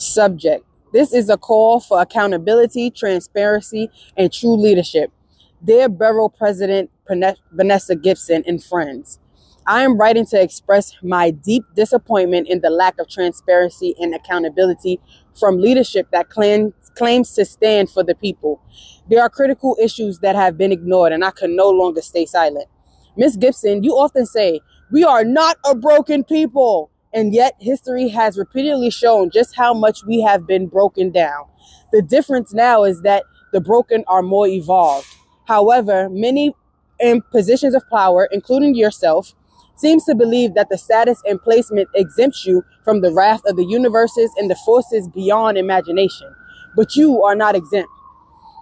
Subject: this is a call for accountability, transparency, and true leadership. Dear Borough President Vanessa Gibson and friends, I am writing to express my deep disappointment in the lack of transparency and accountability from leadership that claims to stand for the people. There are critical issues that have been ignored, and I can no longer stay silent. Ms. Gibson, you often say, "We are not a broken people." And yet, history has repeatedly shown just how much we have been broken down. The difference now is that the broken are more evolved. However, many in positions of power, including yourself, seems to believe that the status and placement exempts you from the wrath of the universes and the forces beyond imagination. But you are not exempt.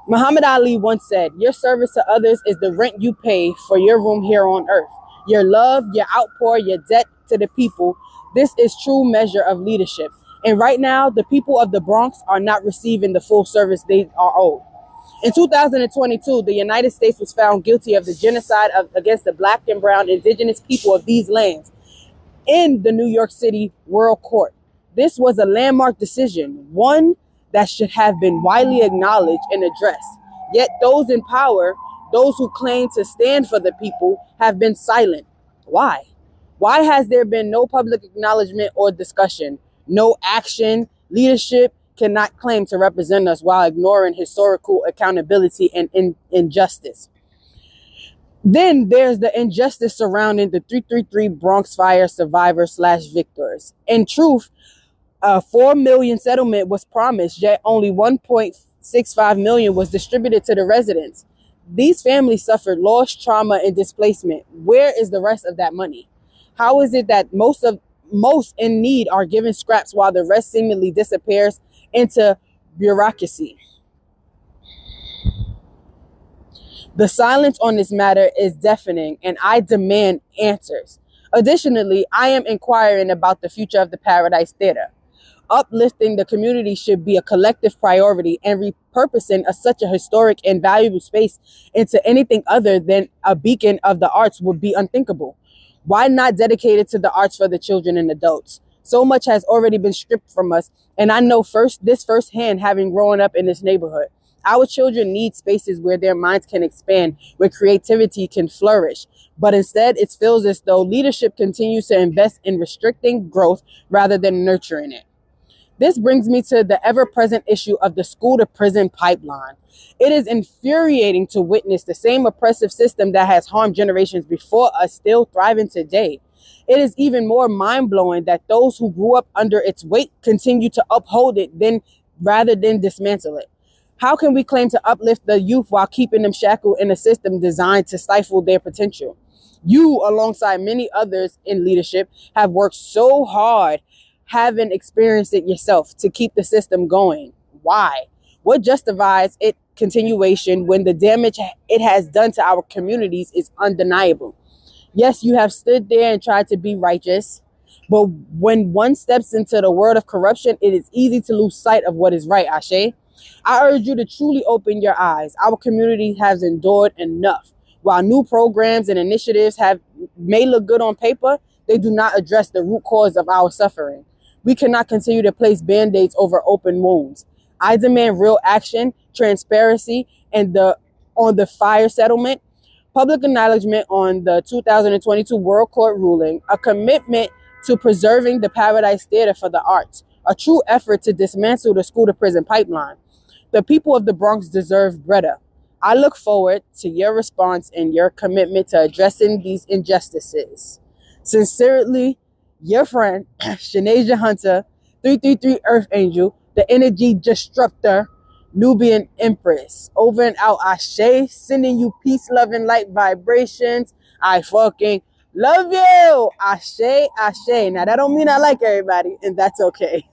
Muhammad Ali once said, "Your service to others is the rent you pay for your room here on earth. Your love, your outpour, your debt to the people. This is true measure of leadership." And right now, the people of the Bronx are not receiving the full service they are owed. In 2022, the United States was found guilty of the genocide against the Black and brown indigenous people of these lands in the New York City World Court. This was a landmark decision, one that should have been widely acknowledged and addressed. Yet those in power, those who claim to stand for the people, have been silent. Why? Why has there been no public acknowledgement or discussion? No action? Leadership cannot claim to represent us while ignoring historical accountability and injustice. Then there's the injustice surrounding the 333 Bronx fire survivors / victors. In truth, a $4 million settlement was promised, yet only $1.65 million was distributed to the residents. These families suffered loss, trauma, and displacement. Where is the rest of that money? How is it that most in need are given scraps while the rest seemingly disappears into bureaucracy? The silence on this matter is deafening, and I demand answers. Additionally, I am inquiring about the future of the Paradise Theater. Uplifting the community should be a collective priority, and repurposing such a historic and valuable space into anything other than a beacon of the arts would be unthinkable. Why not dedicate it to the arts for the children and adults? So much has already been stripped from us, and I know this firsthand, having grown up in this neighborhood. Our children need spaces where their minds can expand, where creativity can flourish. But instead, it feels as though leadership continues to invest in restricting growth rather than nurturing it. This brings me to the ever-present issue of the school-to-prison pipeline. It is infuriating to witness the same oppressive system that has harmed generations before us still thriving today. It is even more mind-blowing that those who grew up under its weight continue to uphold it rather than dismantle it. How can we claim to uplift the youth while keeping them shackled in a system designed to stifle their potential? You, alongside many others in leadership, have worked so hard, having experienced it yourself, to keep the system going. Why? What justifies its continuation when the damage it has done to our communities is undeniable? Yes, you have stood there and tried to be righteous, but when one steps into the world of corruption, it is easy to lose sight of what is right, Ashe. I urge you to truly open your eyes. Our community has endured enough. While new programs and initiatives may look good on paper, they do not address the root cause of our suffering. We cannot continue to place band-aids over open wounds. I demand real action, transparency, and on the fire settlement, public acknowledgement on the 2022 World Court ruling, a commitment to preserving the Paradise Theater for the arts, a true effort to dismantle the school-to-prison pipeline. The people of the Bronx deserve better. I look forward to your response and your commitment to addressing these injustices. Sincerely, your friend, Shanasia Hunter, 333 Earth Angel, the Energy Destructor, Nubian Empress. Over and out, Ashe, sending you peace, love, and light vibrations. I fucking love you. Ashe, Ashe. Now, that don't mean I like everybody, and that's okay.